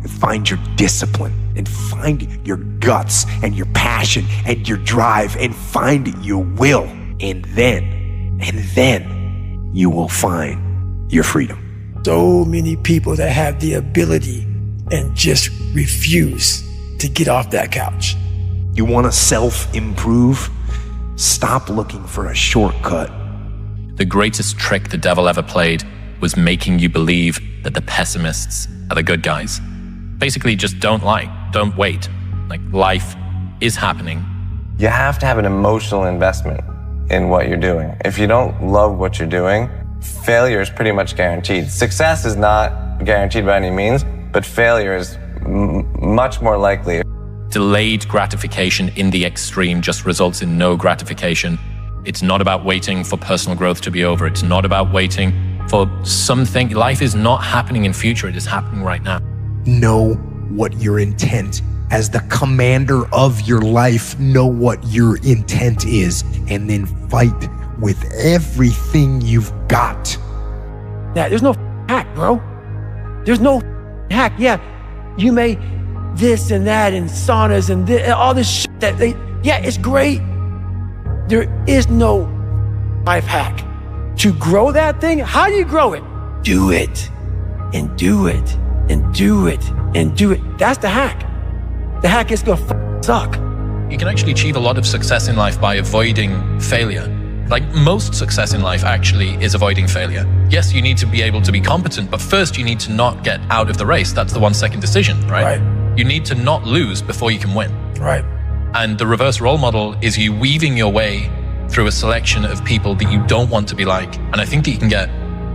find your discipline, and find your guts and your passion and your drive, and find your will. And then you will find your freedom. So many people that have the ability and just refuse to get off that couch. You want to self-improve? Stop looking for a shortcut. The greatest trick the devil ever played was making you believe that the pessimists are the good guys. Basically, just don't wait. Like, life is happening. You have to have an emotional investment in what you're doing. If you don't love what you're doing, failure is pretty much guaranteed. Success is not guaranteed by any means, but failure is much more likely. Delayed gratification in the extreme just results in no gratification. It's not about waiting for personal growth to be over. It's not about waiting for something. Life is not happening in future. It is happening right now. Know what your intent as the commander of your life. Know what your intent is, and then fight with everything you've got. Yeah, there's no hack, bro. There's no hack. Yeah, you may this and that and saunas and all this shit yeah, it's great. There is no life hack. To grow that thing, how do you grow it? Do it, and do it, and do it, and do it. That's the hack. The hack is gonna suck. You can actually achieve a lot of success in life by avoiding failure. Like, most success in life actually is avoiding failure. Yes, you need to be able to be competent, but first you need to not get out of the race. That's the 1 second decision, right? You need to not lose before you can win. Right. And the reverse role model is you weaving your way through a selection of people that you don't want to be like. And I think that you can get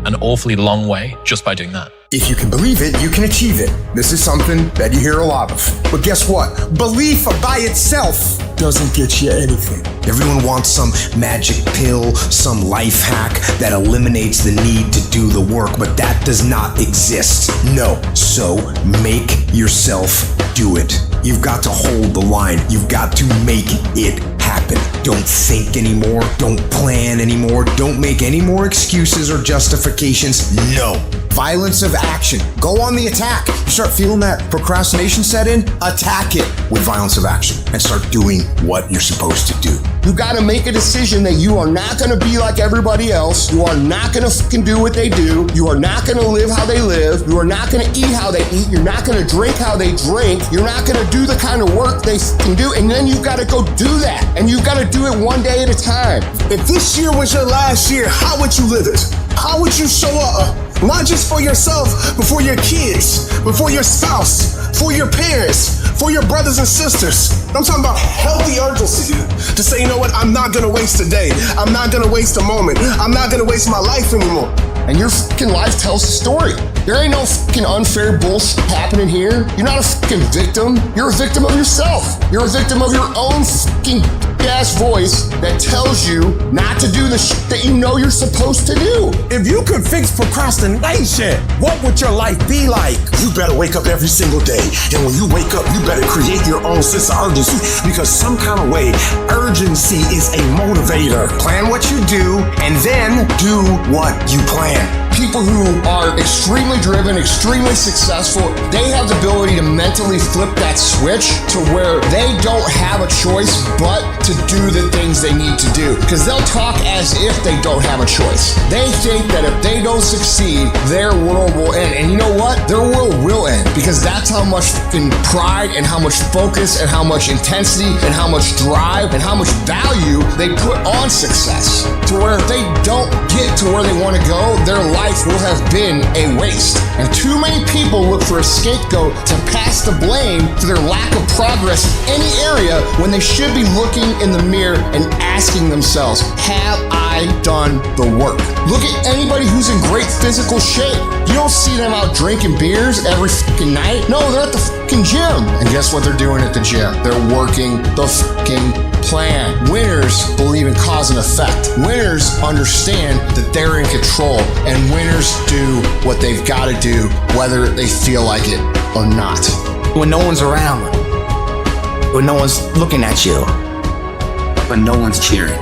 an awfully long way just by doing that. If you can believe it, you can achieve it. This is something that you hear a lot of. But guess what? Belief by itself doesn't get you anything. Everyone wants some magic pill, some life hack that eliminates the need to do the work, but that does not exist. No. So make yourself do it. You've got to hold the line. You've got to make it happen. Don't think anymore. Don't plan anymore. Don't make any more excuses or justifications. No. Violence of action. Go on the attack. You start feeling that procrastination set in, attack it with violence of action and start doing what you're supposed to do. You gotta make a decision that you are not gonna be like everybody else. You are not gonna fucking do what they do. You are not gonna live how they live. You are not gonna eat how they eat. You're not gonna drink how they drink. You're not gonna do the kind of work they can do. And then you gotta go do that. And you gotta do it one day at a time. If this year was your last year, how would you live it? How would you show up? Not just for yourself, but for your kids, but for your spouse, for your parents, for your brothers and sisters. I'm talking about healthy urgency to say, you know what, I'm not gonna waste a day. I'm not gonna waste a moment. I'm not gonna waste my life anymore. And your fucking life tells a story. There ain't no fucking unfair bullshit happening here. You're not a fucking victim. You're a victim of yourself. You're a victim of your own fucking ass voice that tells you not to do the shit that you know you're supposed to do. If you could fix procrastination, what would your life be like? You better wake up every single day. And when you wake up, you better create your own sense of urgency, because some kind of way, urgency is a motivator. Plan what you do and then do what you plan. People who are extremely driven, extremely successful, they have the ability to mentally flip that switch to where they don't have a choice but to do the things they need to do. Because they'll talk as if they don't have a choice. They think that if they don't succeed, their world will end. And you know what? Their world will end, because that's how much fucking pride and how much focus and how much intensity and how much drive and how much value they put on success. To where if they don't get to where they want to go, their life will have been a waste. And too many people look for a scapegoat to pass the blame for their lack of progress in any area, when they should be looking in the mirror and asking themselves, have I done the work? Look at anybody who's in great physical shape. You don't see them out drinking beers every fucking night. No, they're at the fucking gym. And guess what they're doing at the gym? They're working the fucking plan. Winners believe in cause and effect. Winners understand that they're in control, and winners do what they've got to do, whether they feel like it or not. When no one's around, when no one's looking at you, when no one's cheering,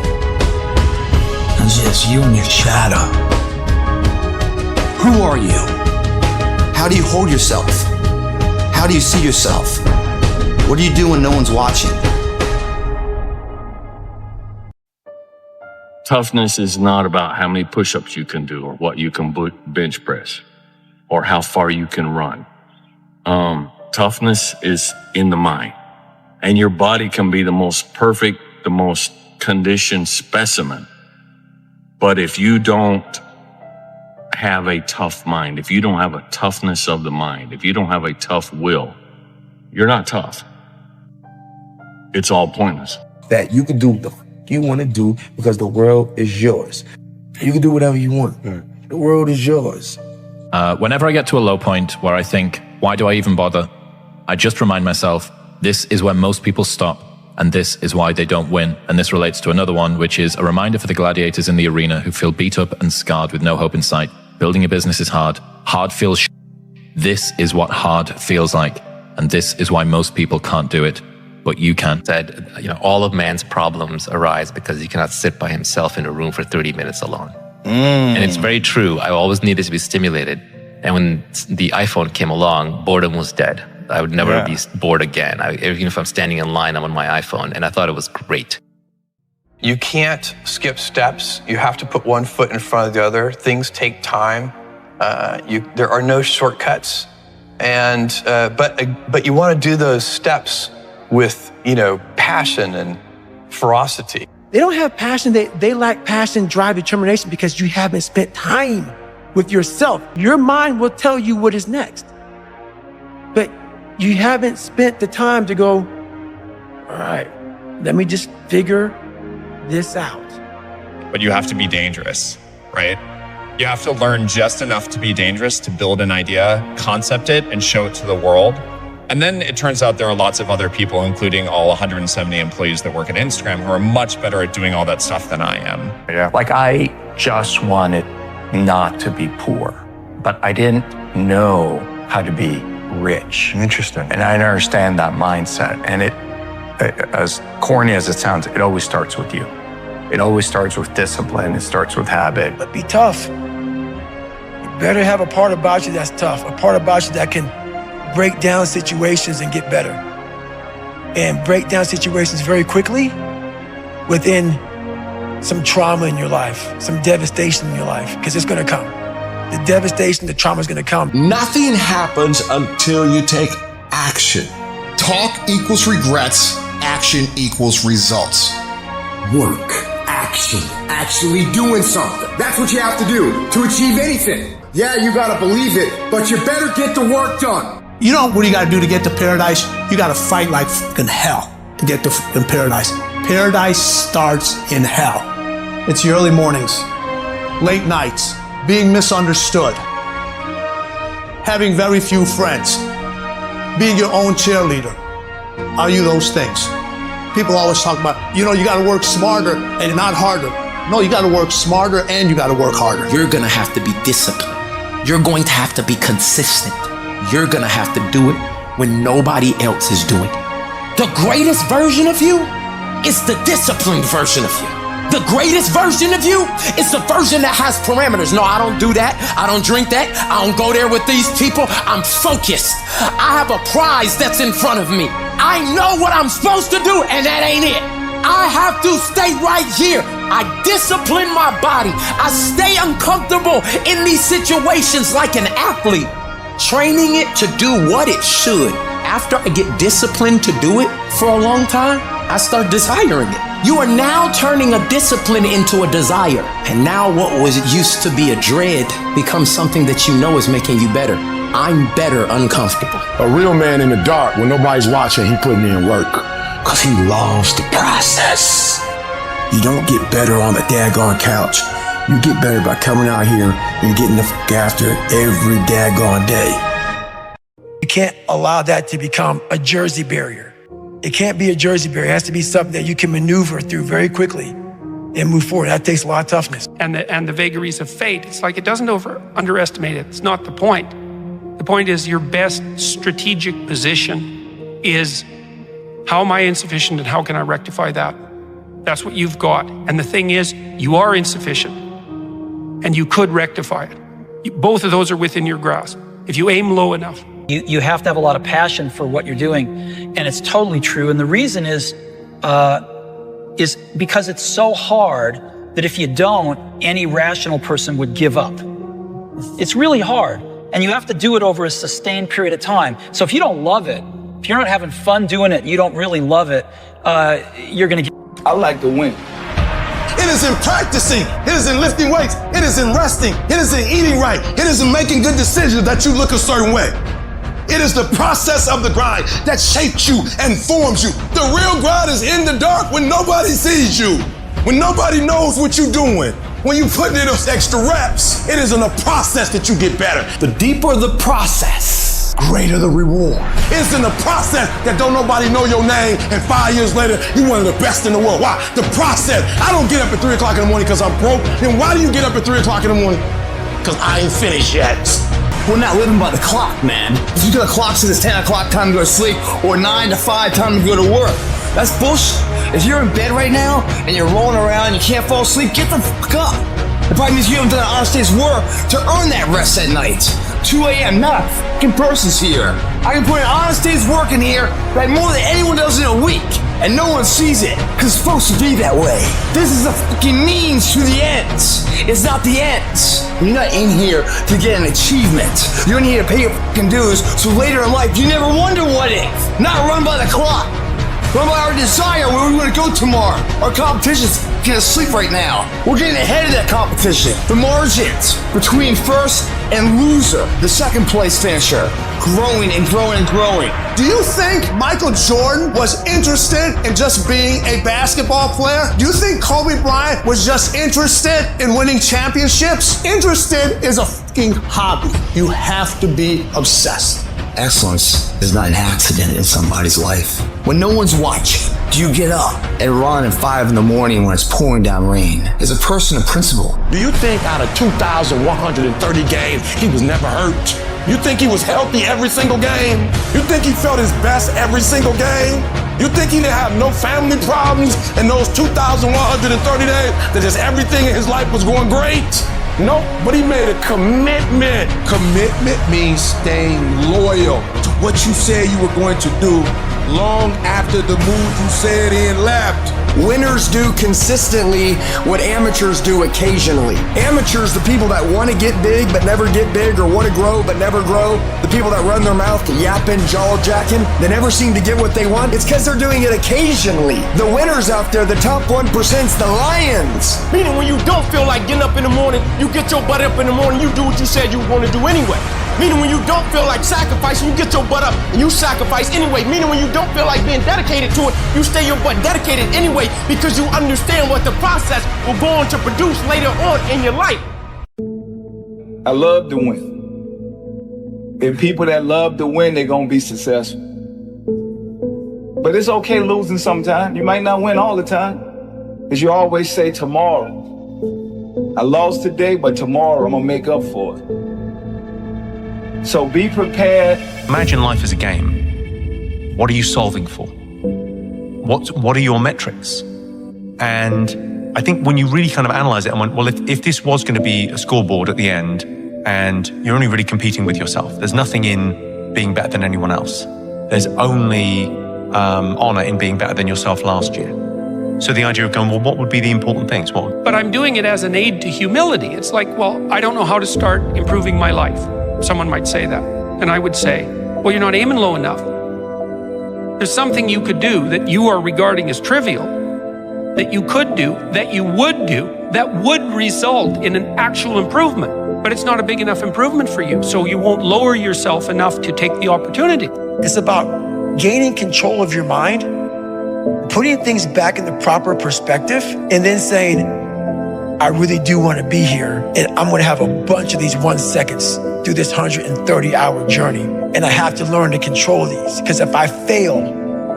it's just you and your shadow. Who are you? How do you hold yourself? How do you see yourself? What do you do when no one's watching? Toughness is not about how many push-ups you can do or what you can bench press or how far you can run. Toughness is in the mind. And your body can be the most perfect, the most conditioned specimen. But if you don't have a tough mind, if you don't have a toughness of the mind, if you don't have a tough will, you're not tough. It's all pointless. That you can do the you want to do because the world is yours. You can do whatever you want. The world is yours. Whenever I get to a low point where I think, why do I even bother? I just remind myself, this is where most people stop, and this is why they don't win. And this relates to another one, which is a reminder for the gladiators in the arena who feel beat up and scarred with no hope in sight. Building a business is hard. Hard feels shit. This is what hard feels like. And this is why most people can't do it. But you can. Said, all of man's problems arise because he cannot sit by himself in a room for 30 minutes alone. And it's very true. I always needed to be stimulated. And when the iPhone came along, boredom was dead. I would never be bored again. Even if I'm standing in line, I'm on my iPhone. And I thought it was great. You can't skip steps. You have to put one foot in front of the other. Things take time. There are no shortcuts. And but you want to do those steps with, passion and ferocity. They don't have passion. They lack passion, drive, determination because you haven't spent time with yourself. Your mind will tell you what is next. But you haven't spent the time to go, all right, let me just figure this out. But you have to be dangerous, right? You have to learn just enough to be dangerous to build an idea, concept it, and show it to the world. And then it turns out there are lots of other people, including all 170 employees that work at Instagram, who are much better at doing all that stuff than I am. Yeah. Like I just wanted not to be poor, but I didn't know how to be rich. Interesting. And I didn't understand that mindset. And it, as corny as it sounds, it always starts with you. It always starts with discipline. It starts with habit. But be tough. You better have a part about you that's tough, a part about you that can break down situations and get better. And break down situations very quickly within some trauma in your life, some devastation in your life, because it's gonna come. The devastation, the trauma is gonna come. Nothing happens until you take action. Talk equals regrets, action equals results. Work, action, actually doing something. That's what you have to do to achieve anything. Yeah, you gotta believe it, but you better get the work done. You know what you gotta do to get to paradise? You gotta fight like fucking hell to get to fucking paradise. Paradise starts in hell. It's the early mornings, late nights, being misunderstood, having very few friends, being your own cheerleader. Are you those things? People always talk about, you gotta work smarter and not harder. No, you gotta work smarter and you gotta work harder. You're gonna have to be disciplined. You're going to have to be consistent. You're gonna have to do it when nobody else is doing it. The greatest version of you is the disciplined version of you. The greatest version of you is the version that has parameters. No, I don't do that. I don't drink that. I don't go there with these people. I'm focused. I have a prize that's in front of me. I know what I'm supposed to do, and that ain't it. I have to stay right here. I discipline my body. I stay uncomfortable in these situations like an athlete, training it to do what it should. After I get disciplined to do it for a long time, I start desiring it. You are now turning a discipline into a desire. And now what was used to be a dread becomes something that you know is making you better. I'm better uncomfortable. A real man in the dark, when nobody's watching, he putting in work. Cause he loves the process. You don't get better on the daggone couch. You get better by coming out here and getting the fuck after it every daggone day. You can't allow that to become a jersey barrier. It can't be a jersey barrier. It has to be something that you can maneuver through very quickly and move forward. That takes a lot of toughness. And the vagaries of fate, it's like it doesn't underestimate it. It's not the point. The point is your best strategic position is, how am I insufficient and how can I rectify that? That's what you've got. And the thing is, you are insufficient and you could rectify it. Both of those are within your grasp. If you aim low enough, You have to have a lot of passion for what you're doing, and it's totally true. And the reason is because it's so hard that if you don't, any rational person would give up. It's really hard, and you have to do it over a sustained period of time. So if you don't love it, if you're not having fun doing it, you don't really love it, you're gonna get. I like to win. It is in practicing. It is in lifting weights. It is in resting. It is in eating right. It is in making good decisions that you look a certain way. It is the process of the grind that shapes you and forms you. The real grind is in the dark when nobody sees you, when nobody knows what you're doing. When you put in those extra reps, it is in the process that you get better. The deeper the process, greater the reward. It's in the process that don't nobody know your name, and 5 years later, you're one of the best in the world. Why? The process. I don't get up at 3 o'clock in the morning because I'm broke. Then why do you get up at 3 o'clock in the morning? Because I ain't finished yet. We're not living by the clock, man. If you got a clock says it's 10 o'clock, time to go to sleep, or 9 to 5, time to go to work. That's bullshit. If you're in bed right now and you're rolling around and you can't fall asleep, get the fuck up. The problem is you haven't done an honest day's work to earn that rest at night. 2 a.m., not a fucking person's here. I can put an honest day's work in here like more than anyone does in a week, and no one sees it, because it's supposed to be that way. This is a fucking means to the ends. It's not the ends. You're not in here to get an achievement. You're in here to pay your fucking dues, so later in life, you never wonder what if. Not run by the clock. Run by our desire where we want to go tomorrow. Our competition's getting asleep right now. We're getting ahead of that competition. The margins between first and loser, the second place finisher, growing and growing and growing. Do you think Michael Jordan was interested in just being a basketball player? Do you think Kobe Bryant was just interested in winning championships? Interested is a fucking hobby. You have to be obsessed. Excellence is not an accident in somebody's life. When no one's watching, do you get up and run at 5 in the morning when it's pouring down rain? Is a person a principle? Do you think out of 2,130 games, he was never hurt? You think he was healthy every single game? You think he felt his best every single game? You think he didn't have no family problems in those 2,130 days? That just everything in his life was going great? No, but he made a commitment. Commitment means staying loyal to what you said you were going to do long after the move you said in left. Winners do consistently what amateurs do occasionally. Amateurs, the people that want to get big but never get big, or want to grow but never grow, the people that run their mouth yapping, jaw-jacking, they never seem to get what they want. It's because they're doing it occasionally. The winners out there, the top 1%'s the lions. Meaning when you don't feel like getting up in the morning, you get your butt up in the morning, you do what you said you were going to do anyway. Meaning when you don't feel like sacrificing, you get your butt up and you sacrifice anyway. Meaning when you don't feel like being dedicated to it, you stay your butt dedicated anyway, because you understand what the process will go on to produce later on in your life. I love to win. And people that love to win, they're going to be successful. But it's okay losing sometimes. You might not win all the time, because you always say tomorrow. I lost today, but tomorrow I'm going to make up for it. So be prepared. Imagine life as a game. What are you solving for? What are your metrics? And I think when you really kind of analyze it and went, well, if this was going to be a scoreboard at the end and you're only really competing with yourself, there's nothing in being better than anyone else. There's only honor in being better than yourself last year. So the idea of going, well, what would be the important things? But I'm doing it as an aid to humility. It's like, well, I don't know how to start improving my life. Someone might say that. And I would say, well, you're not aiming low enough. There's something you could do that you are regarding as trivial, that you could do, that you would do, that would result in an actual improvement. But it's not a big enough improvement for you, so you won't lower yourself enough to take the opportunity. It's about gaining control of your mind, putting things back in the proper perspective, and then saying, I really do want to be here, and I'm going to have a bunch of these 1 seconds through this 130-hour journey. And I have to learn to control these, because if I fail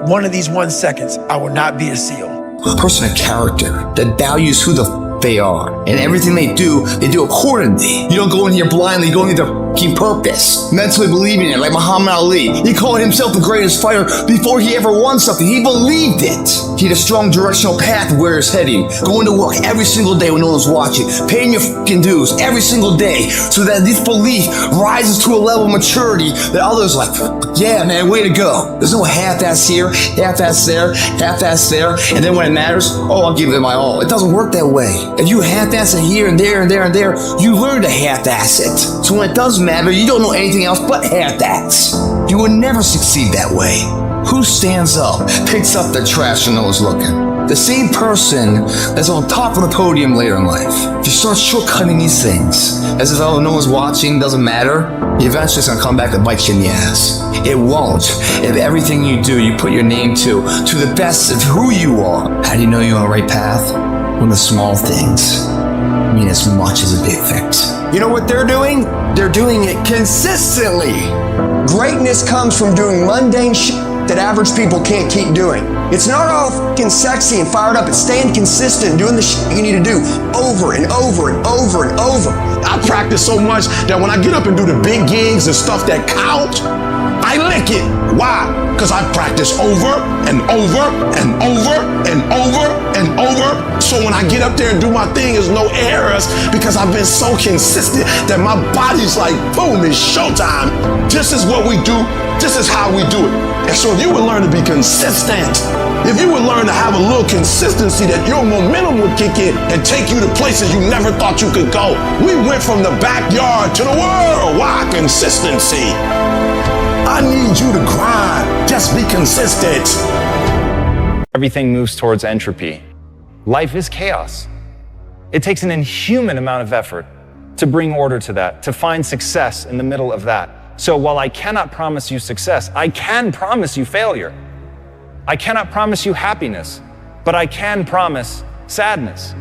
one of these 1 seconds, I will not be a SEAL. A person of character that values who they are, and everything they do accordingly. You don't go in here blindly, going into fucking purpose. Mentally believing it, like Muhammad Ali. He called himself the greatest fighter before he ever won something. He believed it. He had a strong directional path of where he's heading. Going to work every single day when no one's watching. Paying your fucking dues every single day so that this belief rises to a level of maturity that others are like, yeah, man, way to go. There's no half-ass here, half-ass there, half-ass there. And then when it matters, oh, I'll give it my all. It doesn't work that way. If you half-ass it here and there and there and there, you learn to half-ass it. So when it does matter, you don't know anything else but half-ass. You will never succeed that way. Who stands up, picks up the trash and knows looking? The same person that's on top of the podium later in life. If you start shortcutting these things, as if oh, no one's watching, doesn't matter, eventually it's gonna come back and bite you in the ass. It won't. If everything you do, you put your name to the best of who you are. How do you know you're on the right path? When the small things mean as much as a big fix. You know what they're doing? They're doing it consistently. Greatness comes from doing mundane shit that average people can't keep doing. It's not all fucking sexy and fired up. It's staying consistent, doing the shit you need to do over and over and over and over. I practice so much that when I get up and do the big gigs and stuff that count, I lick it. Why? Because I practice over and over and over and over and over. So when I get up there and do my thing, there's no errors because I've been so consistent that my body's like, boom, it's showtime. This is what we do. This is how we do it. And so if you would learn to be consistent, if you would learn to have a little consistency, that your momentum would kick in and take you to places you never thought you could go. We went from the backyard to the world. Why? Consistency. I need you to grind. Just be consistent. Everything moves towards entropy. Life is chaos. It takes an inhuman amount of effort to bring order to that, to find success in the middle of that. So while I cannot promise you success, I can promise you failure. I cannot promise you happiness, but I can promise sadness.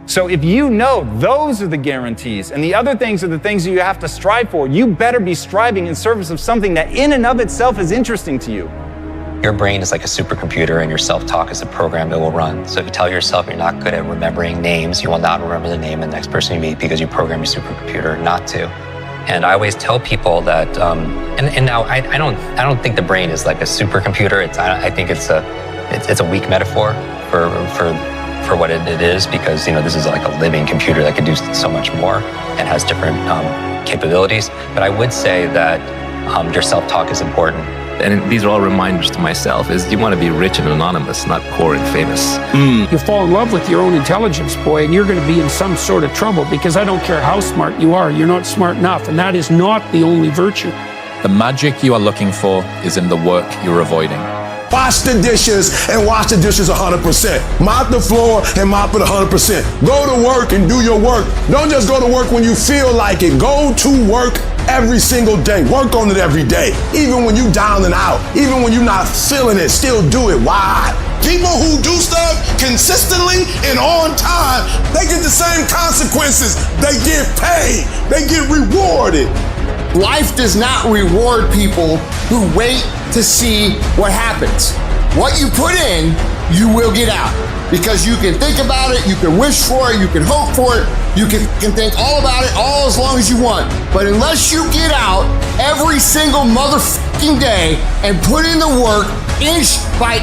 So if you know those are the guarantees and the other things are the things that you have to strive for, you better be striving in service of something that in and of itself is interesting to you. Your brain is like a supercomputer and your self-talk is a program that will run. So if you tell yourself you're not good at remembering names, you will not remember the name of the next person you meet because you program your supercomputer not to. And I always tell people that, and now I don't think the brain is like a supercomputer. I think it's a weak metaphor for what it is, because this is like a living computer that can do so much more and has different capabilities. But I would say that your self-talk is important. And these are all reminders to myself, is you want to be rich and anonymous, not poor and famous. You fall in love with your own intelligence, boy, and you're going to be in some sort of trouble, because I don't care how smart you are, you're not smart enough, and that is not the only virtue. The magic you are looking for is in the work you're avoiding. Wash the dishes and wash the dishes 100%. Mop the floor and mop it 100%. Go to work and do your work. Don't just go to work when you feel like it. Go to work every single day. Work on it every day. Even when you down and out, even when you're not feeling it, still do it. Why? People who do stuff consistently and on time, they get the same consequences. They get paid. They get rewarded. Life does not reward people who wait to see what happens. What you put in, you will get out. Because you can think about it, you can wish for it, you can hope for it, you can think all about it all as long as you want. But unless you get out every single motherfucking day and put in the work, inch by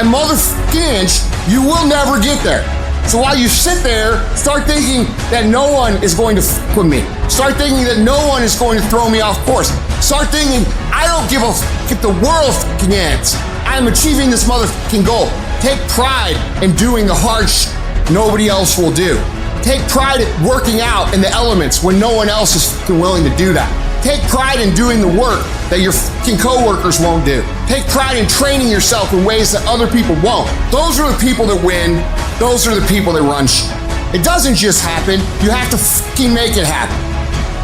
motherfucking inch, you will never get there. So while you sit there, start thinking that no one is going to f with me. Start thinking that no one is going to throw me off course. Start thinking, I don't give a f if the world fucking ends. I'm achieving this motherfucking goal. Take pride in doing the hard shit nobody else will do. Take pride at working out in the elements when no one else is fucking willing to do that. Take pride in doing the work that your fucking coworkers won't do. Take pride in training yourself in ways that other people won't. Those are the people that win. Those are the people that run shit. It doesn't just happen. You have to fucking make it happen.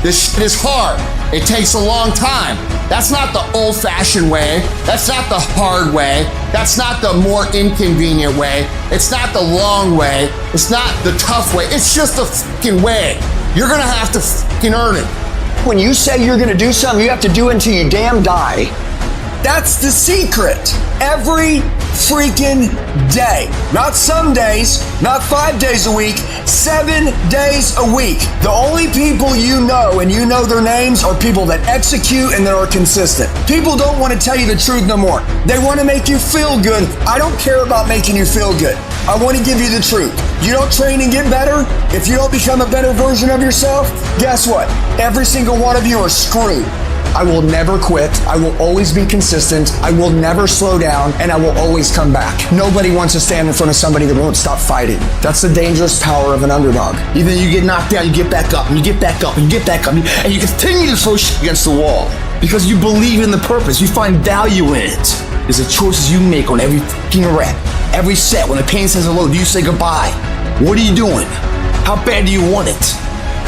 This shit is hard. It takes a long time. That's not the old-fashioned way. That's not the hard way. That's not the more inconvenient way. It's not the long way. It's not the tough way. It's just the fucking way. You're gonna have to fucking earn it. When you say you're gonna do something, you have to do it until you damn die. That's the secret. Every freaking day. Not some days, not 5 days a week, 7 days a week. The only people you know, and you know their names, are people that execute and that are consistent. People don't want to tell you the truth no more. They want to make you feel good. I don't care about making you feel good. I want to give you the truth. You don't train and get better. If you don't become a better version of yourself, guess what? Every single one of you are screwed. I will never quit. I will always be consistent. I will never slow down, and I will always come back. Nobody wants to stand in front of somebody that won't stop fighting. That's the dangerous power of an underdog. Even you get knocked down, you get back up, and you get back up, and you get back up, and you continue to throw shit against the wall. Because you believe in the purpose. You find value in it. It's the choices you make on every fucking rep. Every set. When the pain says hello, do you say goodbye? What are you doing? How bad do you want it?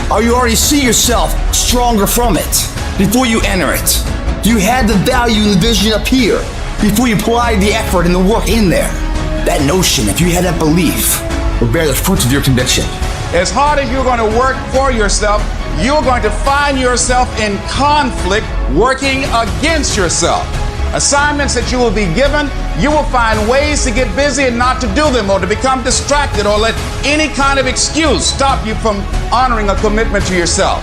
Or you already see yourself stronger from it before you enter it? You had the value and the vision up here before you applied the effort and the work in there. That notion, if you had that belief, will bear the fruits of your conviction. As hard as you're going to work for yourself, you're going to find yourself in conflict working against yourself. Assignments that you will be given, you will find ways to get busy and not to do them, or to become distracted, or let any kind of excuse stop you from honoring a commitment to yourself.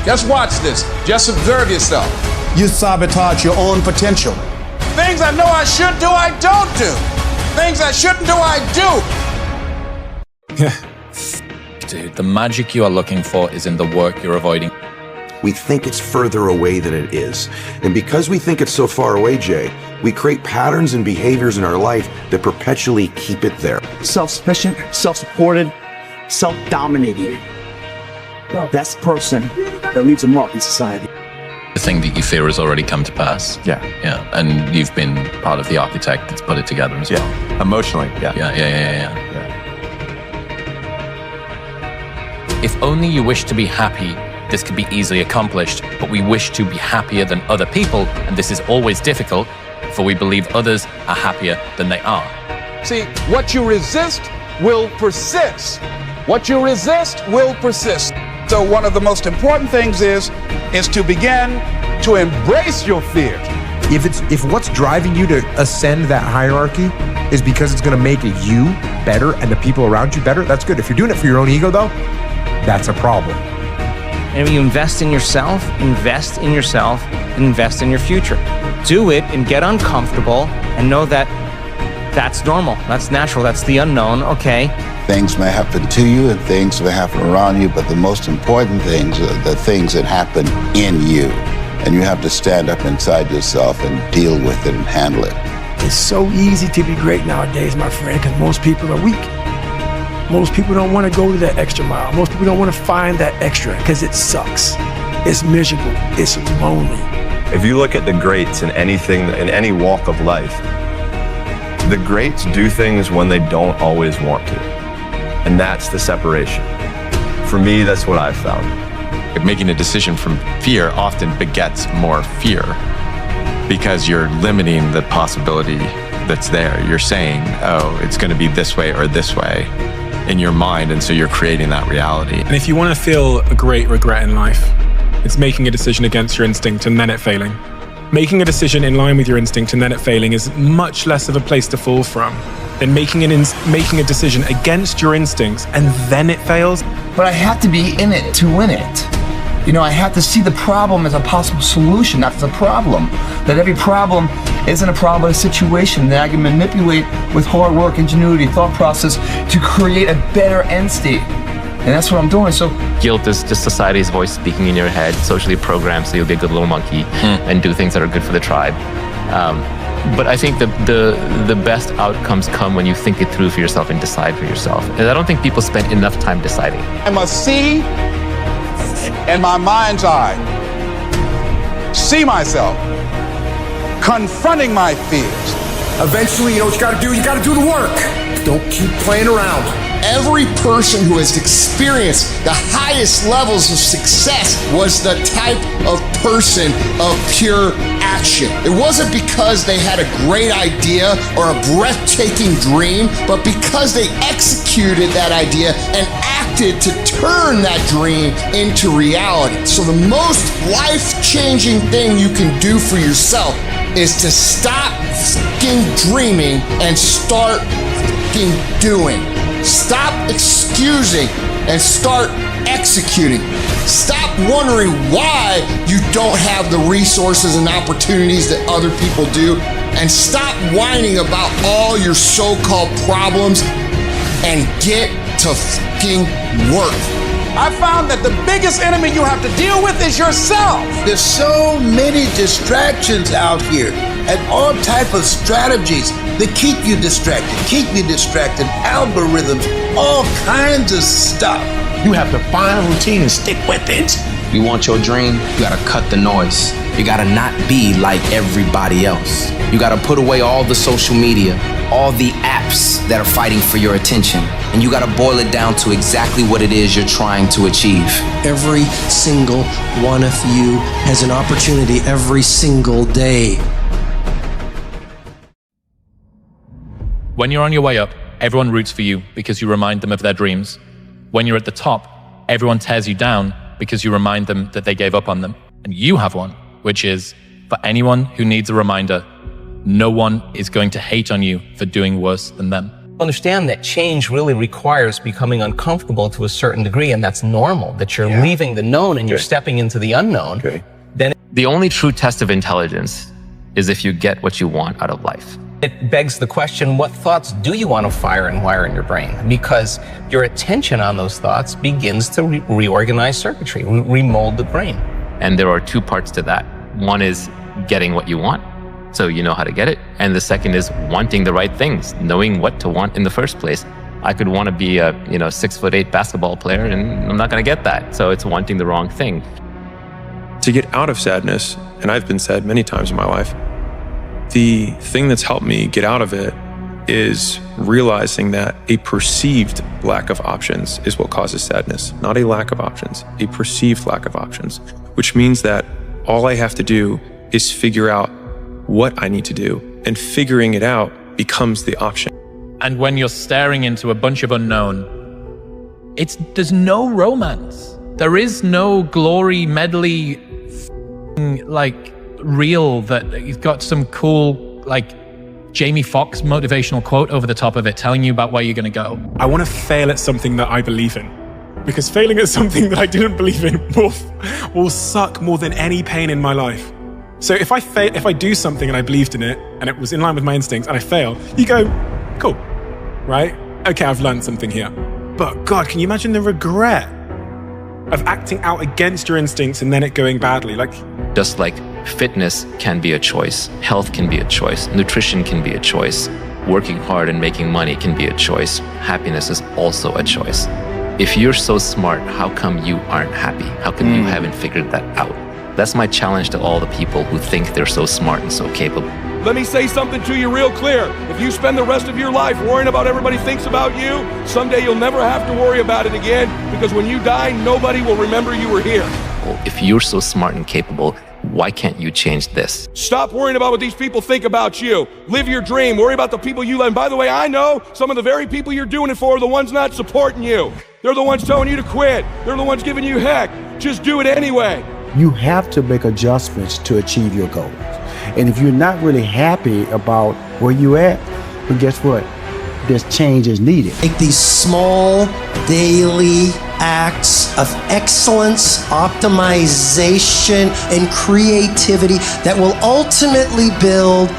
Just watch this. Just observe yourself. You sabotage your own potential. Things I know I should do, I don't do. Things I shouldn't do, I do. Dude, the magic you are looking for is in the work you're avoiding. We think it's further away than it is. And because we think it's so far away, Jay, we create patterns and behaviors in our life that perpetually keep it there. Self-sufficient, self-supported, self-dominating. That's the person that leaves a mark in society. The thing that you fear has already come to pass. Yeah. Yeah. And you've been part of the architect that's put it together as well. Yeah. Emotionally. Yeah. Yeah. If only you wish to be happy, this could be easily accomplished, but we wish to be happier than other people, and this is always difficult, for we believe others are happier than they are. See, what you resist will persist. What you resist will persist. So one of the most important things is to begin to embrace your fear. If what's driving you to ascend that hierarchy is because it's going to make you better and the people around you better, that's good. If you're doing it for your own ego, though, that's a problem. And when you invest in yourself, invest in your future. Do it and get uncomfortable and know that that's normal, that's natural, that's the unknown, okay? Things may happen to you and things may happen around you, but the most important things are the things that happen in you. And you have to stand up inside yourself and deal with it and handle it. It's so easy to be great nowadays, my friend, because most people are weak. Most people don't want to go to that extra mile. Most people don't want to find that extra because it sucks. It's miserable. It's lonely. If you look at the greats in anything, in any walk of life, the greats do things when they don't always want to. And that's the separation. For me, that's what I've found. Making a decision from fear often begets more fear because you're limiting the possibility that's there. You're saying, oh, it's going to be this way or this way in your mind, and so you're creating that reality. And if you want to feel a great regret in life, it's making a decision against your instinct and then it failing. Making a decision in line with your instinct and then it failing is much less of a place to fall from than making a decision against your instincts and then it fails. But I have to be in it to win it. You know, I have to see the problem as a possible solution, not as a problem. That every problem isn't a problem, but a situation that I can manipulate with hard work, ingenuity, thought process to create a better end state. And that's what I'm doing. So Guilt is just society's voice speaking in your head, socially programmed so you'll be a good little monkey and do things that are good for the tribe. But I think the best outcomes come when you think it through for yourself and decide for yourself. And I don't think people spend enough time deciding. I must see in my mind's eye, see myself confronting my fears. Eventually, you know what you gotta do? You gotta do the work. Don't keep playing around. Every person who has experienced the highest levels of success was the type of person of pure action. It wasn't because they had a great idea or a breathtaking dream, but because they executed that idea and acted to turn that dream into reality. So the most life-changing thing you can do for yourself is to stop fucking dreaming and start fucking doing. Stop excusing and start executing. Stop wondering why you don't have the resources and opportunities that other people do, and stop whining about all your so-called problems and get to fucking work. I found that the biggest enemy you have to deal with is yourself. There's so many distractions out here and all type of strategies that keep you distracted, algorithms, all kinds of stuff. You have to find a routine and stick with it. You want your dream, you gotta cut the noise. You gotta not be like everybody else. You gotta put away all the social media, all the apps that are fighting for your attention, and you gotta boil it down to exactly what it is you're trying to achieve. Every single one of you has an opportunity every single day. When you're on your way up, everyone roots for you because you remind them of their dreams. When you're at the top, everyone tears you down because you remind them that they gave up on them. And you have one, which is, for anyone who needs a reminder, no one is going to hate on you for doing worse than them. Understand that change really requires becoming uncomfortable to a certain degree, and that's normal, that you're leaving the known and you're stepping into the unknown. Then the only true test of intelligence is if you get what you want out of life. it begs the question, what thoughts do you want to fire and wire in your brain? Because your attention on those thoughts begins to reorganize circuitry, remold the brain. And there are two parts to that. One is getting what you want, so you know how to get it. And the second is wanting the right things, knowing what to want in the first place. I could want to be a 6'8" basketball player, and I'm not going to get that. So it's wanting the wrong thing. To get out of sadness, and I've been sad many times in my life, the thing that's helped me get out of it is realizing that a perceived lack of options is what causes sadness, not a lack of options, a perceived lack of options, which means that all I have to do is figure out what I need to do, and figuring it out becomes the option. And when you're staring into a bunch of unknown, there's no romance. There is no glory medley reel that you've got some cool Jamie Foxx motivational quote over the top of it telling you about where you're going to go. I want to fail at something that I believe in, because failing at something that I didn't believe in will suck more than any pain in my life. So if I do something and I believed in it and it was in line with my instincts and I fail, you go, cool, right? Okay, I've learned something here. But God, can you imagine the regret of acting out against your instincts and then it going badly? Just like fitness can be a choice, health can be a choice, nutrition can be a choice, working hard and making money can be a choice, happiness is also a choice. If you're so smart, how come you aren't happy? How come you haven't figured that out? That's my challenge to all the people who think they're so smart and so capable. Let me say something to you real clear. If you spend the rest of your life worrying about everybody thinks about you, someday you'll never have to worry about it again, because when you die, nobody will remember you were here. Well, if you're so smart and capable, why can't you change this? Stop worrying about what these people think about you. Live your dream. Worry about the people you love. And by the way, I know some of the very people you're doing it for are the ones not supporting you. They're the ones telling you to quit. They're the ones giving you heck. Just do it anyway. You have to make adjustments to achieve your goals. And if you're not really happy about where you're at, well, guess what? This change is needed. Make these small daily acts of excellence, optimization, and creativity that will ultimately build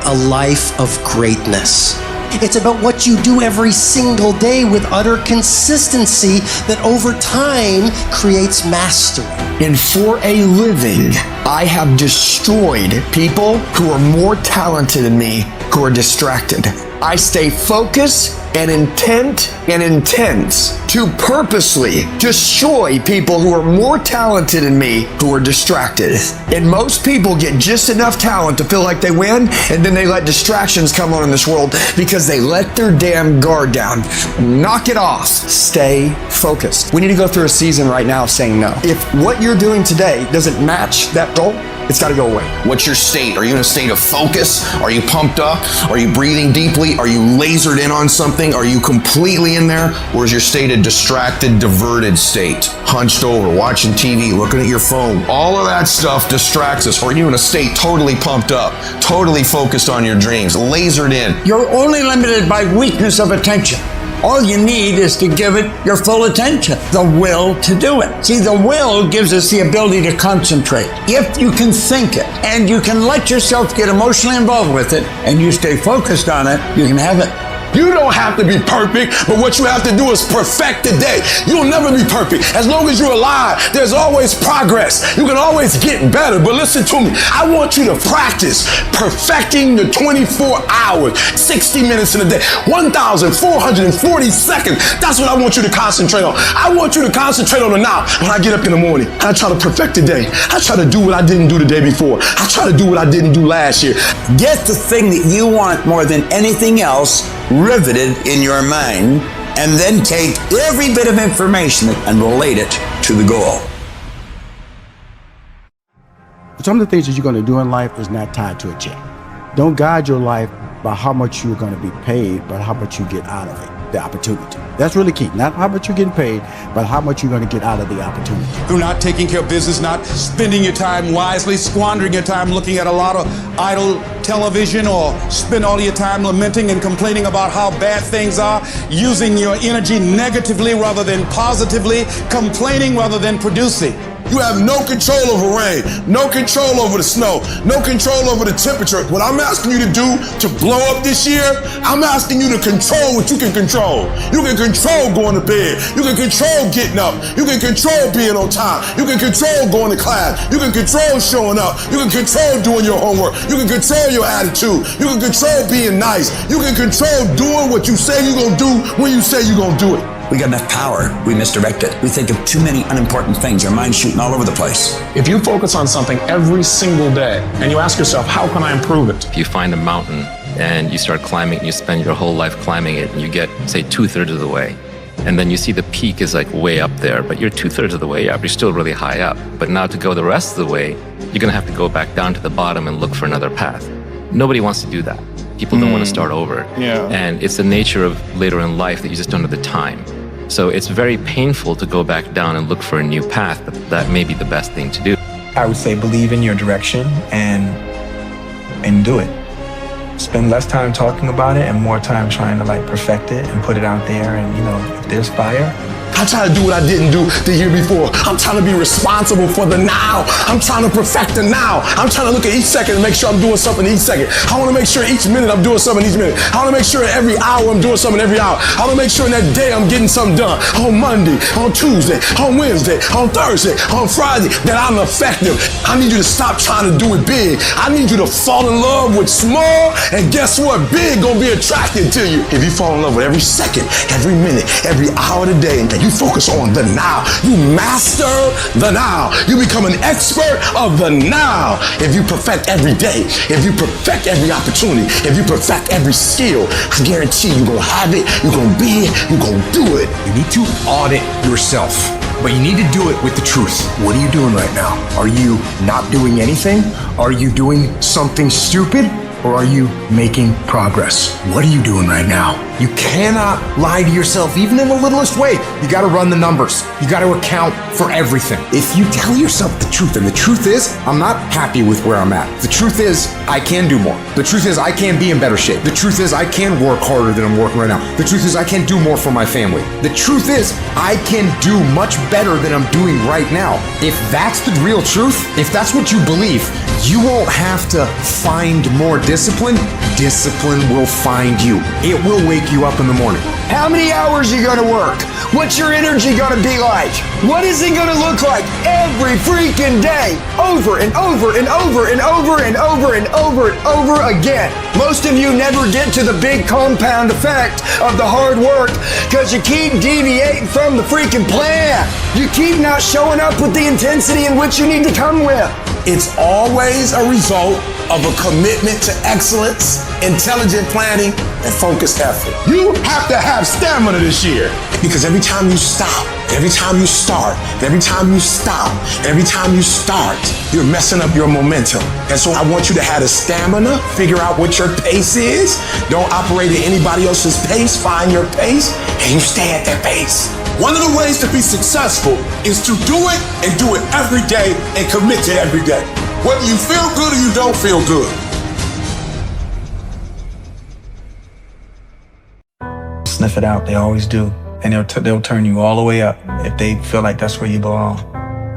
a life of greatness. It's about what you do every single day with utter consistency that over time creates mastery. And for a living, I have destroyed people who are more talented than me, who are distracted. I stay focused and intent and intense to purposely destroy people who are more talented than me, who are distracted. And most people get just enough talent to feel like they win, and then they let distractions come on in this world because they let their damn guard down. Knock it off. Stay focused. We need to go through a season right now of saying no. If what you're doing today doesn't match that goal, it's got to go away. What's your state? Are you in a state of focus? Are you pumped up? Are you breathing deeply? Are you lasered in on something? Are you completely in there? Or is your state a distracted, diverted state? Hunched over, watching TV, looking at your phone. All of that stuff distracts us. Or are you in a state totally pumped up, totally focused on your dreams, lasered in? You're only limited by weakness of attention. All you need is to give it your full attention, the will to do it. See, the will gives us the ability to concentrate. If you can think it and you can let yourself get emotionally involved with it and you stay focused on it, you can have it. You don't have to be perfect, but what you have to do is perfect the day. You'll never be perfect. As long as you're alive, there's always progress. You can always get better, but listen to me. I want you to practice perfecting the 24 hours, 60 minutes in a day, 1,440 seconds. That's what I want you to concentrate on. I want you to concentrate on the now. When I get up in the morning, I try to perfect the day. I try to do what I didn't do the day before. I try to do what I didn't do last year. Get the thing that you want more than anything else riveted in your mind, and then take every bit of information and relate it to the goal. Some of the things that you're going to do in life is not tied to a check. Don't guide your life by how much you're going to be paid, but how much you get out of it, the opportunity. That's really key. Not how much you're getting paid, but how much you're going to get out of the opportunity. Through not taking care of business, not spending your time wisely, squandering your time looking at a lot of idle television, or spend all your time lamenting and complaining about how bad things are, using your energy negatively rather than positively, complaining rather than producing. You have no control over rain, no control over the snow, no control over the temperature. What I'm asking you to do to blow up this year, I'm asking you to control what you can control. You can control going to bed. You can control getting up. You can control being on time. You can control going to class. You can control showing up. You can control doing your homework. You can control your attitude. You can control being nice. You can control doing what you say you're going to do when you say you're going to do it. We got enough power, we misdirect it. We think of too many unimportant things. Our mind's shooting all over the place. If you focus on something every single day and you ask yourself, how can I improve it? If you find a mountain and you start climbing and you spend your whole life climbing it and you get, say, 2/3 of the way, and then you see the peak is like way up there, but you're 2/3 of the way up, you're still really high up. But now to go the rest of the way, you're gonna have to go back down to the bottom and look for another path. Nobody wants to do that. People don't want to start over. Yeah. And it's the nature of later in life that you just don't have the time. So it's very painful to go back down and look for a new path, but that may be the best thing to do. I would say believe in your direction and do it. Spend less time talking about it and more time trying to perfect it and put it out there. And if there's fire, I try to do what I didn't do the year before. I'm trying to be responsible for the now. I'm trying to perfect the now. I'm trying to look at each second and make sure I'm doing something each second. I want to make sure each minute I'm doing something each minute. I want to make sure every hour I'm doing something every hour. I want to make sure in that day I'm getting something done. On Monday, on Tuesday, on Wednesday, on Thursday, on Friday, that I'm effective. I need you to stop trying to do it big. I need you to fall in love with small, and guess what? Big gonna be attracted to you. If you fall in love with every second, every minute, every hour of the day, and you focus on the now, you master the now. You become an expert of the now. If you perfect every day, if you perfect every opportunity, if you perfect every skill, I guarantee you're gonna have it, you're gonna be it, you're gonna do it. You need to audit yourself, but you need to do it with the truth. What are you doing right now? Are you not doing anything? Are you doing something stupid? Or are you making progress? What are you doing right now? You cannot lie to yourself, even in the littlest way. You gotta run the numbers. You gotta account for everything. If you tell yourself the truth, and the truth is, I'm not happy with where I'm at. The truth is, I can do more. The truth is, I can be in better shape. The truth is, I can work harder than I'm working right now. The truth is, I can do more for my family. The truth is, I can do much better than I'm doing right now. If that's the real truth, if that's what you believe, you won't have to find more discipline. Discipline will find you. It will wake you up in the morning. How many hours are you gonna work? What's your energy gonna be like? What is it gonna look like every freaking day? Over and over and over and over and over and over and over again. Most of you never get to the big compound effect of the hard work because you keep deviating from the freaking plan. You keep not showing up with the intensity in which you need to come with. It's always a result of a commitment to excellence, intelligent planning, and focused effort. You have to have stamina this year, because every time you stop Every time you start, every time you stop, every time you start, you're messing up your momentum. And so I want you to have the stamina, figure out what your pace is. Don't operate at anybody else's pace. Find your pace, and you stay at that pace. One of the ways to be successful is to do it and do it every day and commit to every day. Whether you feel good or you don't feel good. Sniff it out, they always do. And they'll turn you all the way up if they feel like that's where you belong.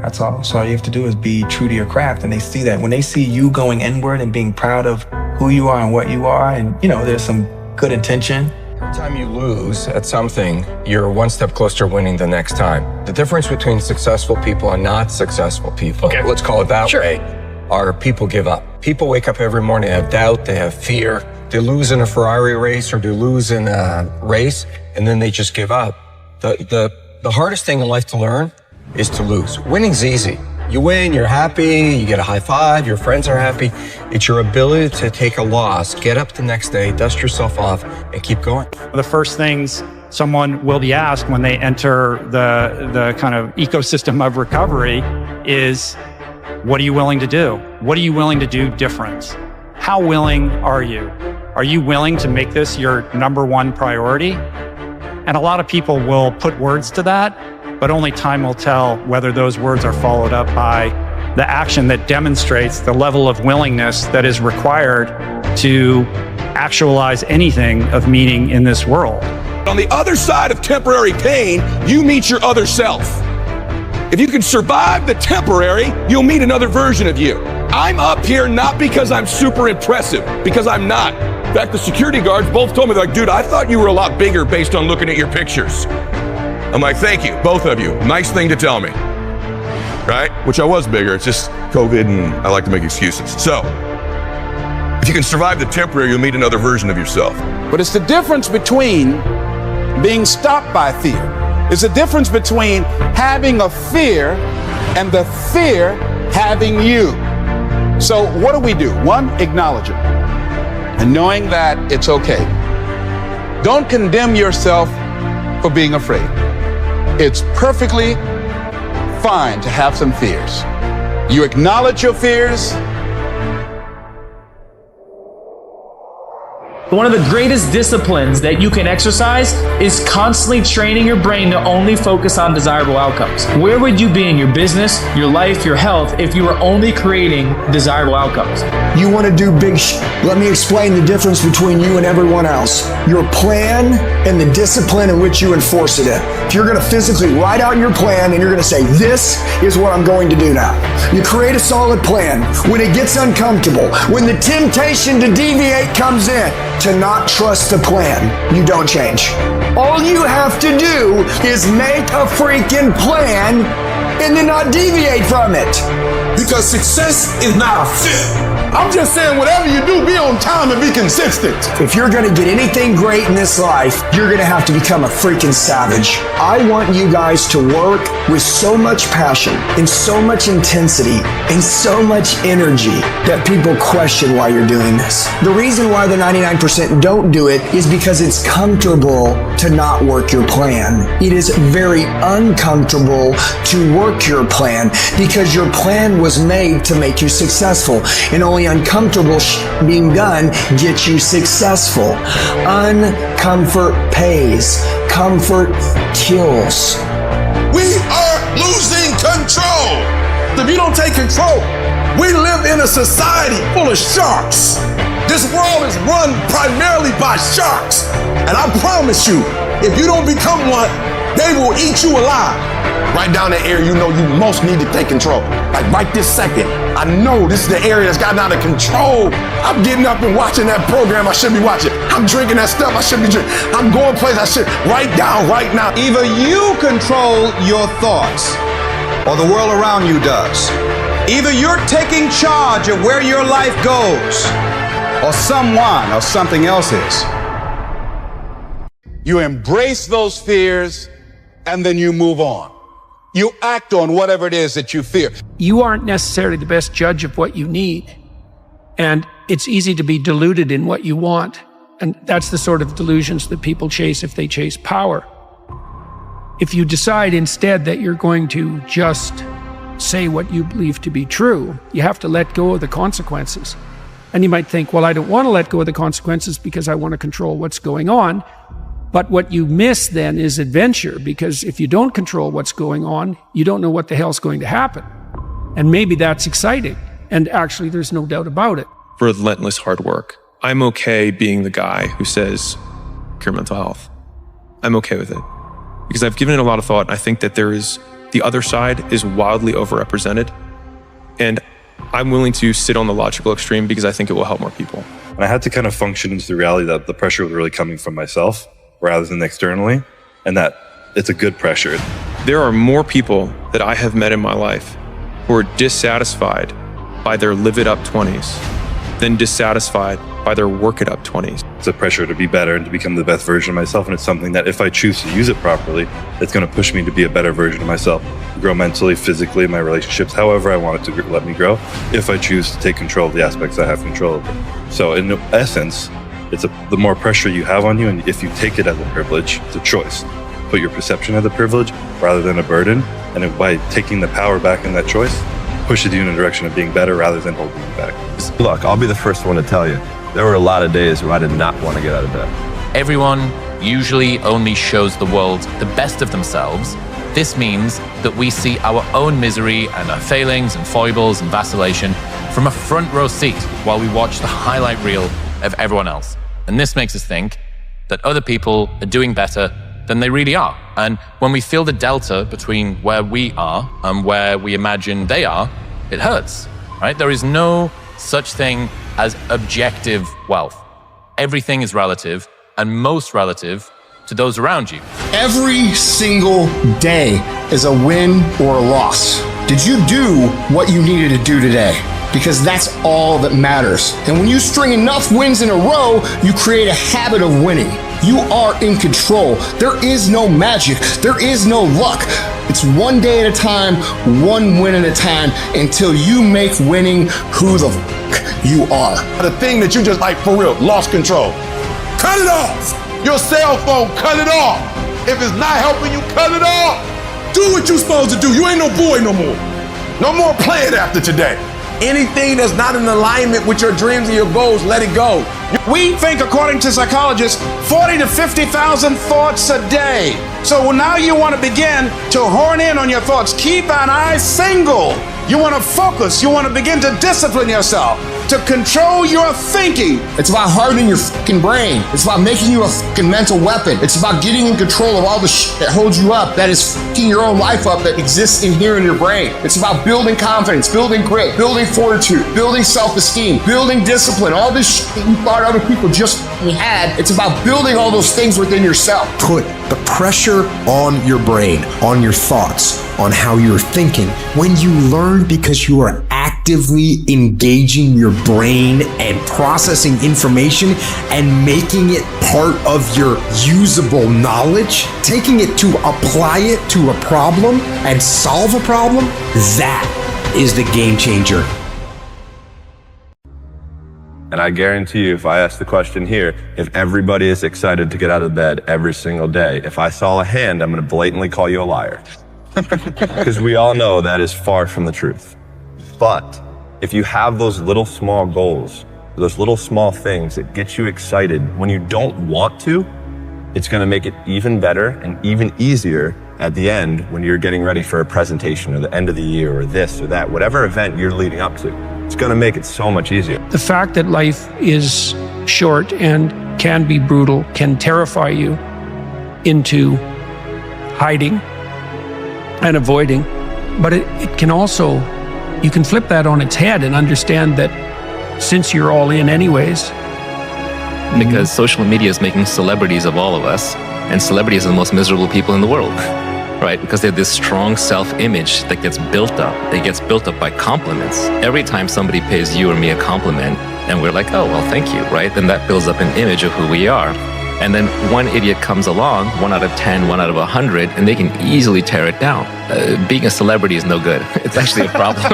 That's all. So all you have to do is be true to your craft, and they see that. When they see you going inward and being proud of who you are and what you are, and there's some good intention. Every time you lose at something, you're one step closer to winning the next time. The difference between successful people and not successful people, let's call it that way, are people give up. People wake up every morning, they have doubt, they have fear. They lose in a Ferrari race or they lose in a race, and then they just give up. The hardest thing in life to learn is to lose. Winning's easy. You win, you're happy, you get a high five, your friends are happy. It's your ability to take a loss, get up the next day, dust yourself off, and keep going. The first things someone will be asked when they enter the kind of ecosystem of recovery is, what are you willing to do? What are you willing to do different? How willing are you? Are you willing to make this your number one priority? And a lot of people will put words to that, but only time will tell whether those words are followed up by the action that demonstrates the level of willingness that is required to actualize anything of meaning in this world. On the other side of temporary pain, you meet your other self. If you can survive the temporary, you'll meet another version of you. I'm up here not because I'm super impressive, because I'm not. In fact, the security guards both told me, they're like, dude, I thought you were a lot bigger based on looking at your pictures. I'm like, thank you, both of you. Nice thing to tell me, right? Which I was bigger, it's just COVID and I like to make excuses. So, if you can survive the temporary, you'll meet another version of yourself. But it's the difference between being stopped by fear. It's the difference between having a fear and the fear having you. So what do? One, acknowledge it. And knowing that it's okay. Don't condemn yourself for being afraid. It's perfectly fine to have some fears. You acknowledge your fears. One of the greatest disciplines that you can exercise is constantly training your brain to only focus on desirable outcomes. Where would you be in your business, your life, your health if you were only creating desirable outcomes? You want to do big Let me explain the difference between you and everyone else. Your plan and the discipline in which you enforce it in. If you're going to physically write out your plan and you're going to say, this is what I'm going to do now. You create a solid plan. When it gets uncomfortable, when the temptation to deviate comes in, to not trust the plan, you don't change. All you have to do is make a freaking plan and then not deviate from it. Because success is not a fit. I'm just saying, whatever you do, be on time and be consistent. If you're gonna get anything great in this life, you're gonna have to become a freaking savage. I want you guys to work with so much passion and so much intensity and so much energy that people question why you're doing this. The reason why the 99% don't do it is because it's comfortable to not work your plan. It is very uncomfortable to work your plan because your plan was made to make you successful, and only uncomfortable being done gets you successful. Uncomfort pays. Comfort kills. We are losing control. If you don't take control, we live in a society full of sharks. This world is run primarily by sharks. And I promise you, if you don't become one, they will eat you alive. Right down the area you know you most need to take control. Like right this second, I know this is the area that's gotten out of control. I'm getting up and watching that program I should be watching. I'm drinking that stuff I should be drinking. I'm going places I should. Right down, right now. Either you control your thoughts or the world around you does. Either you're taking charge of where your life goes or someone or something else is. You embrace those fears and then you move on. You act on whatever it is that you fear. You aren't necessarily the best judge of what you need. And it's easy to be deluded in what you want. And that's the sort of delusions that people chase if they chase power. If you decide instead that you're going to just say what you believe to be true, you have to let go of the consequences. And you might think, well, I don't want to let go of the consequences because I want to control what's going on. But what you miss then is adventure, because if you don't control what's going on, you don't know what the hell's going to happen. And maybe that's exciting. And actually, there's no doubt about it. Relentless hard work. I'm okay being the guy who says, cure mental health. I'm okay with it. Because I've given it a lot of thought, and I think that the other side is wildly overrepresented. And I'm willing to sit on the logical extreme because I think it will help more people. And I had to kind of function into the reality that the pressure was really coming from myself rather than externally, and that it's a good pressure. There are more people that I have met in my life who are dissatisfied by their live it up 20s than dissatisfied by their work it up 20s. It's a pressure to be better and to become the best version of myself, and it's something that if I choose to use it properly, it's going to push me to be a better version of myself, to grow mentally, physically, my relationships, however I want it to let me grow, if I choose to take control of the aspects I have control over. So in essence, the more pressure you have on you, and if you take it as a privilege, it's a choice. Put your perception as a privilege rather than a burden, and by taking the power back in that choice, pushes you in a direction of being better rather than holding you back. Look, I'll be the first one to tell you, there were a lot of days where I did not want to get out of bed. Everyone usually only shows the world the best of themselves. This means that we see our own misery and our failings and foibles and vacillation from a front row seat while we watch the highlight reel of everyone else. And this makes us think that other people are doing better than they really are. And when we feel the delta between where we are and where we imagine they are, it hurts, right? There is no such thing as objective wealth. Everything is relative, and most relative to those around you. Every single day is a win or a loss. Did you do what you needed to do today? Because that's all that matters. And when you string enough wins in a row, you create a habit of winning. You are in control. There is no magic. There is no luck. It's one day at a time, one win at a time, until you make winning who the f*** you are. The thing that you just like for real, lost control. Cut it off. Your cell phone, cut it off. If it's not helping you, cut it off. Do what you're supposed to do. You ain't no boy no more. No more playing after today. Anything that's not in alignment with your dreams and your goals, let it go. We think, according to psychologists, 40 to 50,000 thoughts a day. So now you want to begin to hone in on your thoughts. Keep an eye single. You want to focus. You want to begin to discipline yourself, to control your thinking. It's about hardening your fucking brain. It's about making you a fucking mental weapon. It's about getting in control of all the shit that holds you up, that is fucking your own life up, that exists in here in your brain. It's about building confidence, building grit, building fortitude, building self-esteem, building discipline. All this shit that you thought other people just had, it's about building all those things within yourself. Put the pressure on your brain, on your thoughts, on how you're thinking. When you learn because you are actively engaging your brain and processing information and making it part of your usable knowledge, taking it to apply it to a problem and solve a problem, that is the game changer. And I guarantee you, if I ask the question here, if everybody is excited to get out of bed every single day, if I saw a hand, I'm going to blatantly call you a liar. Because we all know that is far from the truth. But if you have those little small goals, those little small things that get you excited when you don't want to, it's going to make it even better and even easier at the end when you're getting ready for a presentation or the end of the year or this or that, whatever event you're leading up to. It's going to make it so much easier. The fact that life is short and can be brutal can terrify you into hiding and avoiding, but it can also, you can flip that on its head and understand that since you're all in anyways. Because social media is making celebrities of all of us, and celebrities are the most miserable people in the world, right? Because they have this strong self-image that gets built up. It gets built up by compliments. Every time somebody pays you or me a compliment, and we're like, oh, well, thank you, right? Then that builds up an image of who we are. And then one idiot comes along, 1 out of 10, 1 out of 100, and they can easily tear it down. Being a celebrity is no good. It's actually a problem.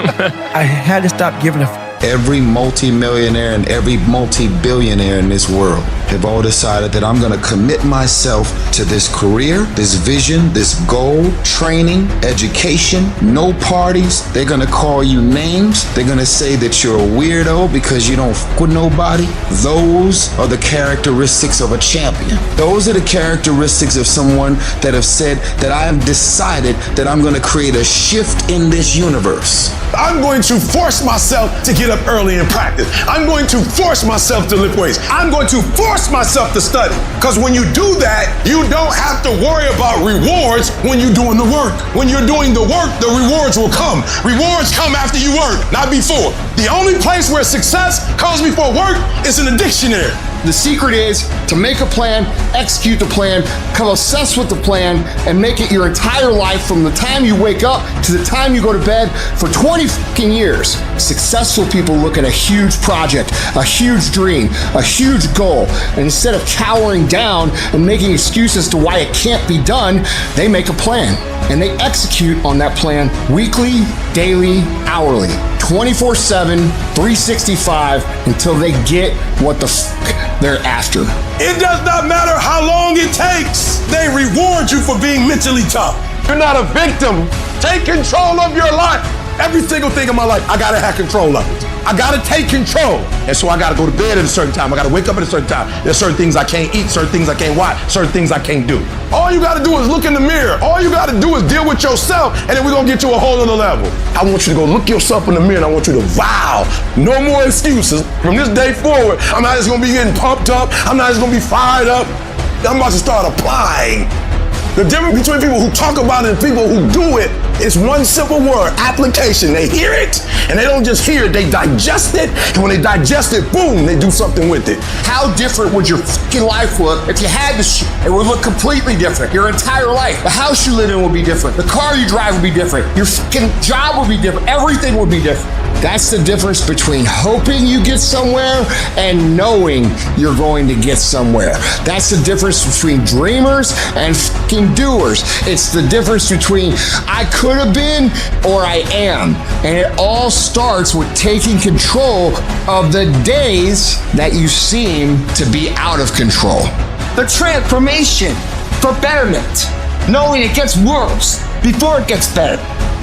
I had to stop giving a Every multi-millionaire and every multi-billionaire in this world have all decided that I'm gonna commit myself to this career, this vision, this goal, training, education, no parties. They're gonna call you names. They're gonna say that you're a weirdo because you don't f with nobody. Those are the characteristics of a champion. Those are the characteristics of someone that have said that I have decided that I'm gonna create a shift in this universe. I'm going to force myself to get up early and practice. I'm going to force myself to lift weights. I'm going to force myself to study. Because when you do that, you don't have to worry about rewards when you're doing the work. When you're doing the work, the rewards will come. Rewards come after you work, not before. The only place where success comes before work is in the dictionary. The secret is to make a plan, execute the plan, become obsessed with the plan, and make it your entire life from the time you wake up to the time you go to bed for 20 fucking years. Successful people look at a huge project, a huge dream, a huge goal, and instead of cowering down and making excuses to why it can't be done, they make a plan. And they execute on that plan weekly, daily, hourly, 24/7, 365 until they get what the fuck they're after. It does not matter how long it takes. They reward you for being mentally tough. You're not a victim. Take control of your life. Every single thing in my life, I gotta have control of it. I gotta take control. And so I gotta go to bed at a certain time. I gotta wake up at a certain time. There's certain things I can't eat, certain things I can't watch, certain things I can't do. All you gotta do is look in the mirror. All you gotta do is deal with yourself, and then we're gonna get to a whole other level. I want you to go look yourself in the mirror, and I want you to vow. No more excuses. From this day forward, I'm not just gonna be getting pumped up. I'm not just gonna be fired up. I'm about to start applying. The difference between people who talk about it and people who do it is one simple word: application. They hear it, and they don't just hear it, they digest it, and when they digest it, boom, they do something with it. How different would your fucking life look if you had this shit? It would look completely different. Your entire life. The house you live in would be different. The car you drive would be different. Your fucking job would be different. Everything would be different. That's the difference between hoping you get somewhere and knowing you're going to get somewhere. That's the difference between dreamers and fucking doers. It's the difference between I could have been or I am. And it all starts with taking control of the days that you seem to be out of control. The transformation for betterment. Knowing it gets worse before it gets better.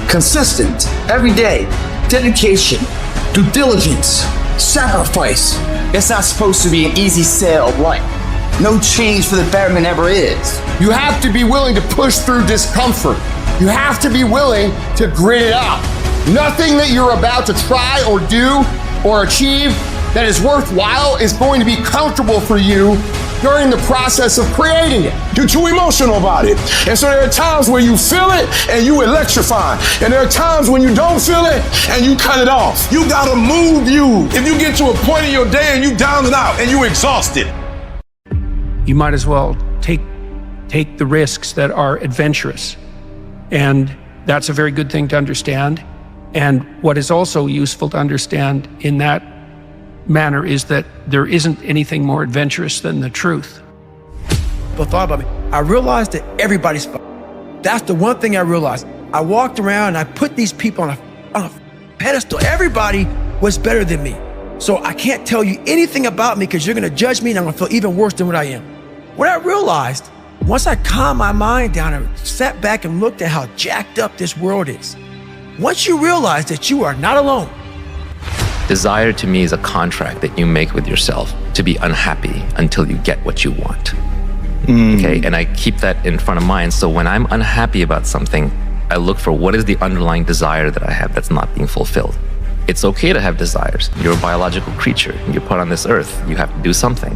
Consistent, every day. Dedication, due diligence, sacrifice. It's not supposed to be an easy sail of life. No change for the betterment ever is. You have to be willing to push through discomfort. You have to be willing to grit it out. Nothing that you're about to try or do or achieve that is worthwhile is going to be comfortable for you during the process of creating it. You're too emotional about it. And so there are times where you feel it and you electrify. And there are times when you don't feel it and you cut it off. You gotta move you. If you get to a point in your day and you down and out and you exhausted, you might as well take the risks that are adventurous. And that's a very good thing to understand. And what is also useful to understand in that manner is that there isn't anything more adventurous than the truth. But thought about me. I realized that everybody's That's the one thing I realized. I walked around and I put these people on a pedestal. Everybody was better than me. So I can't tell you anything about me because you're gonna judge me and I'm gonna feel even worse than what I am. What I realized, once I calmed my mind down and sat back and looked at how jacked up this world is, once you realize that you are not alone. Desire to me is a contract that you make with yourself to be unhappy until you get what you want. Okay, and I keep that in front of mind. So when I'm unhappy about something, I look for what is the underlying desire that I have that's not being fulfilled. It's okay to have desires. You're a biological creature. You're put on this earth. You have to do something.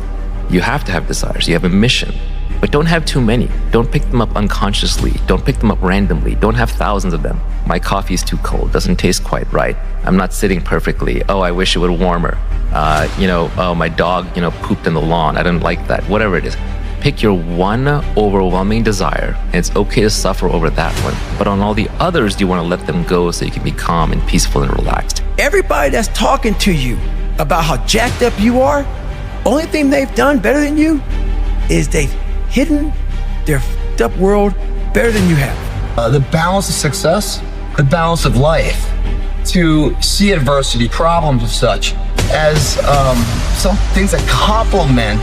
You have to have desires. You have a mission. But don't have too many. Don't pick them up unconsciously. Don't pick them up randomly. Don't have thousands of them. My coffee is too cold. Doesn't taste quite right. I'm not sitting perfectly. Oh, I wish it were warmer. Oh, my dog, pooped in the lawn. I didn't like that. Whatever it is. Pick your one overwhelming desire, and it's okay to suffer over that one. But on all the others, you want to let them go so you can be calm and peaceful and relaxed. Everybody that's talking to you about how jacked up you are, only thing they've done better than you is they've hidden their f***ed up world better than you have. The balance of success, the balance of life, to see adversity, problems of such, as some things that complement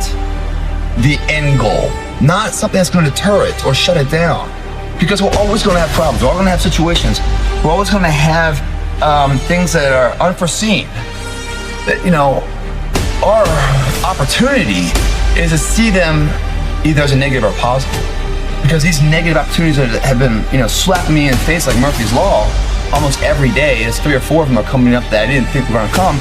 the end goal, not something that's going to deter it or shut it down. Because we're always going to have problems. We're always going to have situations. We're always going to have things that are unforeseen. That, you know, our opportunity is to see them either as a negative or positive. Because these negative opportunities that have been, you know, slapping me in the face like Murphy's Law almost every day, as 3 or 4 of them are coming up that I didn't think were going to come,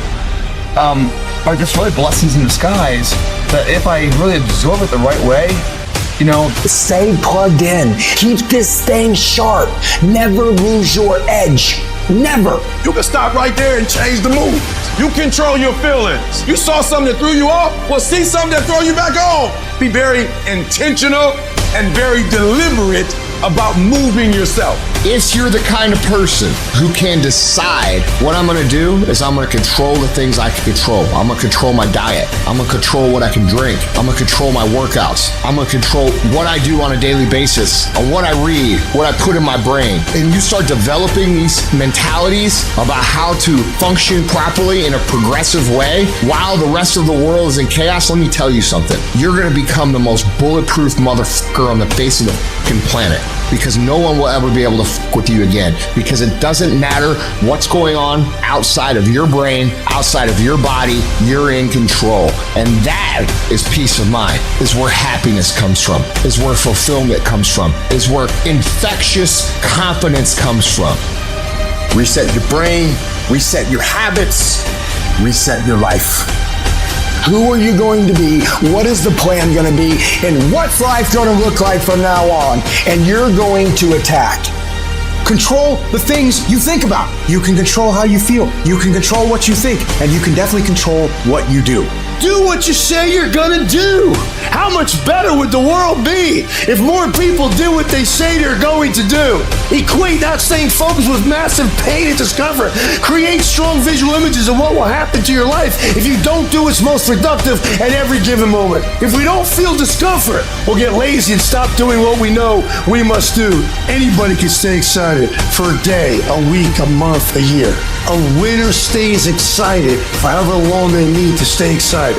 are just really blessings in disguise that if I really absorb it the right way, you know, stay plugged in. Keep this thing sharp. Never lose your edge. Never. You can stop right there and change the mood. You control your feelings. You saw something that threw you off, well, see something that throw you back on. Be very intentional and very deliberate about moving yourself. If you're the kind of person who can decide what I'm gonna do is I'm gonna control the things I can control. I'm gonna control my diet. I'm gonna control what I can drink. I'm gonna control my workouts. I'm gonna control what I do on a daily basis, and what I read, what I put in my brain. And you start developing these mentalities about how to function properly in a progressive way while the rest of the world is in chaos. Let me tell you something. You're gonna become the most bulletproof motherfucker on the face of the fucking planet. Because no one will ever be able to fuck with you again. Because it doesn't matter what's going on outside of your brain, outside of your body, you're in control. And that is peace of mind, is where happiness comes from, is where fulfillment comes from, is where infectious confidence comes from. Reset your brain, reset your habits, reset your life. Who are you going to be? What is the plan going to be? And what's life going to look like from now on? And you're going to attack. Control the things you think about. You can control how you feel. You can control what you think. And you can definitely control what you do. Do what you say you're gonna do. How much better would the world be if more people do what they say they're going to do? Equate that same focus with massive pain and discomfort. Create strong visual images of what will happen to your life if you don't do what's most productive at every given moment. If we don't feel discomfort, we'll get lazy and stop doing what we know we must do. Anybody can stay excited for a day, a week, a month, a year. A winner stays excited for however long they need to stay excited.